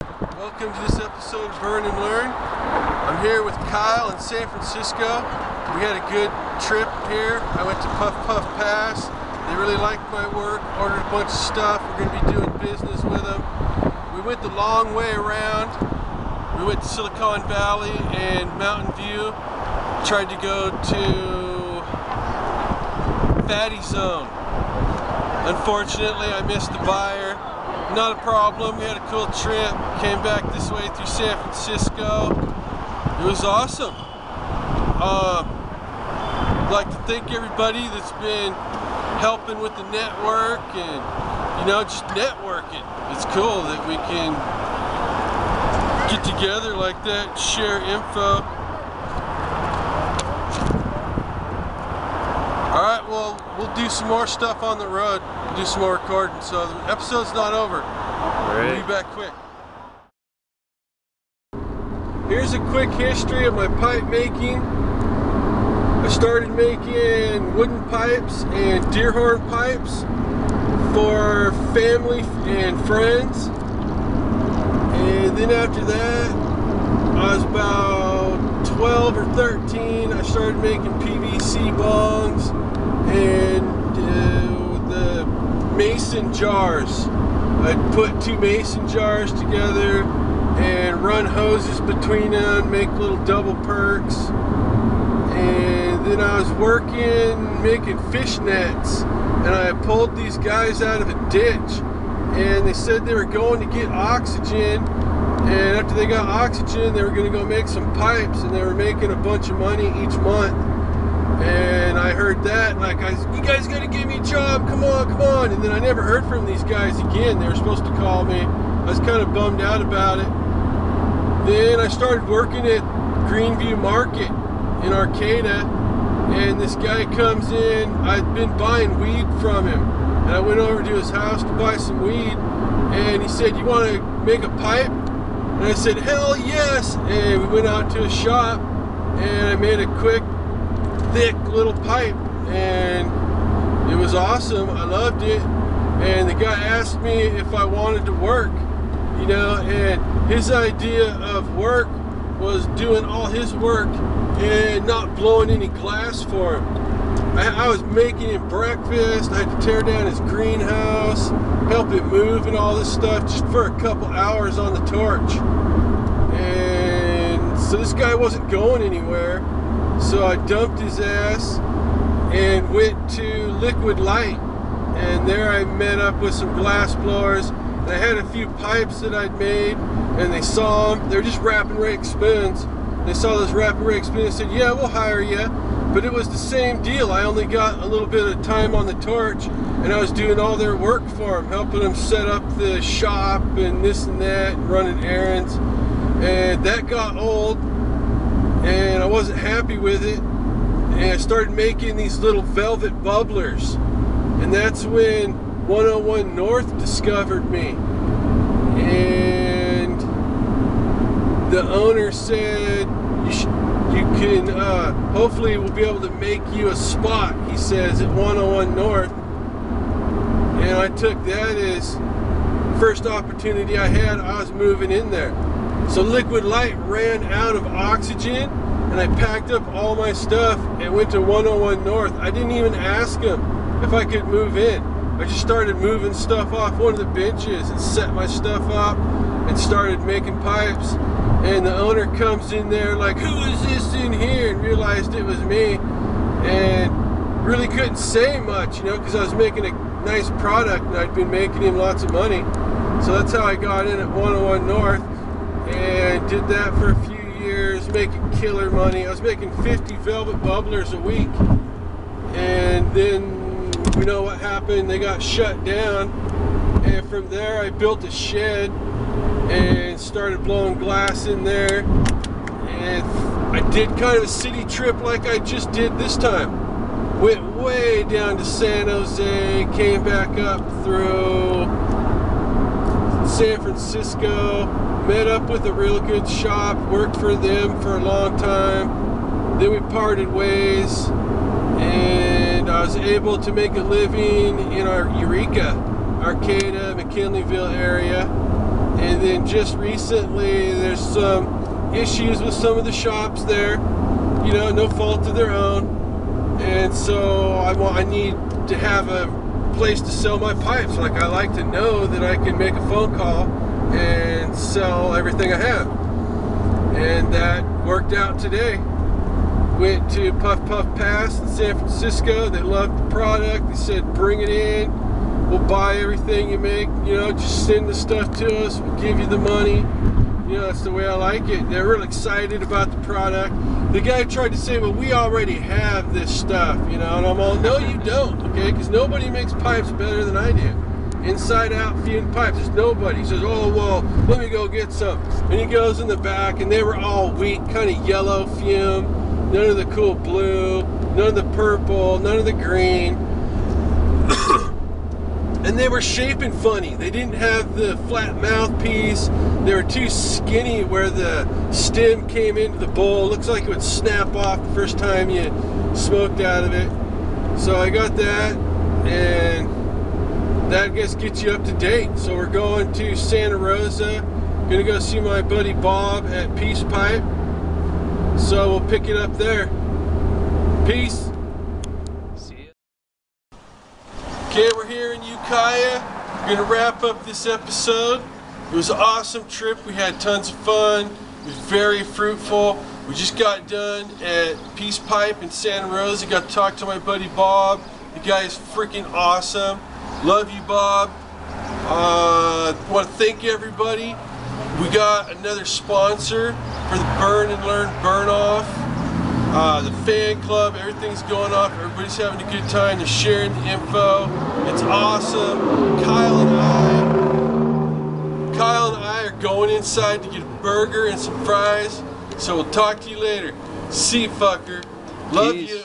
Welcome to this episode of Burn and Learn. I'm here with Kyle in San Francisco. We had a good trip here. I went to Puff Puff Pass. They really liked my work, ordered a bunch of stuff. We're going to be doing business with them. We went the long way around. We went to Silicon Valley and Mountain View. Tried to go to Fatty Zone. Unfortunately, I missed the buyer. Not a problem. We had a cool trip. Came back this way through San Francisco. It was awesome. I'd like to thank everybody that's been helping with the network and, just networking. It's cool that we can get together like that, share info. Alright, well, we'll do some more stuff on the road. We'll do some more recording, so the episode's not over. We'll be back quick. Here's a quick history of my pipe making. I started making wooden pipes and deer horn pipes for family and friends. And then after that, I was about 12 or 13. I started making PVC bongs and the mason jars. I'd put two mason jars together and run hoses between them, make little double perks. And then I was working making fish nets, and I pulled these guys out of a ditch, and they said they were going to get oxygen, and after they got oxygen they were going to go make some pipes, and they were making a bunch of money each month. And I heard that, like, you guys gotta give me a job, come on, come on. And then I never heard from these guys again. They were supposed to call me. I was kind of bummed out about it. Then I started working at Greenview Market in Arcata, and this guy comes in. I'd been buying weed from him, and I went over to his house to buy some weed, and he said, you want to make a pipe? And I said, hell yes. And we went out to his shop, and I made a quick, thick little pipe, and it was awesome. I loved it. And the guy asked me if I wanted to work, and his idea of work was doing all his work and not blowing any glass for him. I was making him breakfast. I had to tear down his greenhouse, help it move and all this stuff just for a couple hours on the torch. And so this guy wasn't going anywhere. So I dumped his ass and went to Liquid Light, and there I met up with some glass blowers, and I had a few pipes that I'd made, and they saw them. They were just wrap and rake spoons. They saw those wrap and rake spoons and said, yeah, we'll hire you. But it was the same deal. I only got a little bit of time on the torch, and I was doing all their work for them, helping them set up the shop and this and that, and running errands. And that got old, and I wasn't happy with it, and I started making these little velvet bubblers, and that's when 101 North discovered me, and the owner said, hopefully we'll be able to make you a spot, he says, at 101 North. And I took that as first opportunity I had. I was moving in there. So Liquid Light ran out of oxygen, and I packed up all my stuff and went to 101 North. I didn't even ask them if I could move in. I just started moving stuff off one of the benches and set my stuff up and started making pipes. And the owner comes in there like, who is this in here? And realized it was me, and really couldn't say much, because I was making a nice product and I'd been making him lots of money. So that's how I got in at 101 North. And did that for a few years, making killer money. I was making 50 velvet bubblers a week. And then, what happened? They got shut down. And from there, I built a shed and started blowing glass in there. And I did kind of a city trip like I just did this time. Went way down to San Jose, came back up through San Francisco, met up with a real good shop, worked for them for a long time. Then we parted ways, and I was able to make a living in our Eureka, Arcata, McKinleyville area. And then just recently, there's some issues with some of the shops there. You know, no fault of their own. And so I need to have a place to sell my pipes. Like, I like to know that I can make a phone call and sell everything I have. And that worked out today. Went to Puff Puff Pass in San Francisco. They loved the product. They said, bring it in. We'll buy everything you make. You know, just send the stuff to us. We'll give you the money. You know, that's the way I like it. They're real excited about the product. The guy tried to say, well, we already have this stuff, you know, and I'm all, no, you don't, okay? Because nobody makes pipes better than I do. Inside out fumed pipes. There's nobody. He says, oh, well, let me go get some. And he goes in the back, and they were all weak, kind of yellow fume. None of the cool blue, none of the purple, none of the green. And they were shaping funny. They didn't have the flat mouthpiece. They were too skinny where the stem came into the bowl. Looks like it would snap off the first time you smoked out of it. So I got that, and that just gets you up to date. So we're going to Santa Rosa. Gonna go see my buddy Bob at Peace Pipe. So we'll pick it up there. Peace. See ya. Okay, we're here in Ukiah. We're gonna wrap up this episode. It was an awesome trip. We had tons of fun. It was very fruitful. We just got done at Peace Pipe in Santa Rosa. Got to talk to my buddy Bob. The guy is freaking awesome. Love you, Bob. Want to thank everybody. We got another sponsor for the Burn and Learn Burn Off. The fan club, everything's going off. Everybody's having a good time. They're sharing the info. It's awesome. Kyle and I are going inside to get a burger and some fries. So we'll talk to you later. See you, fucker. Love you.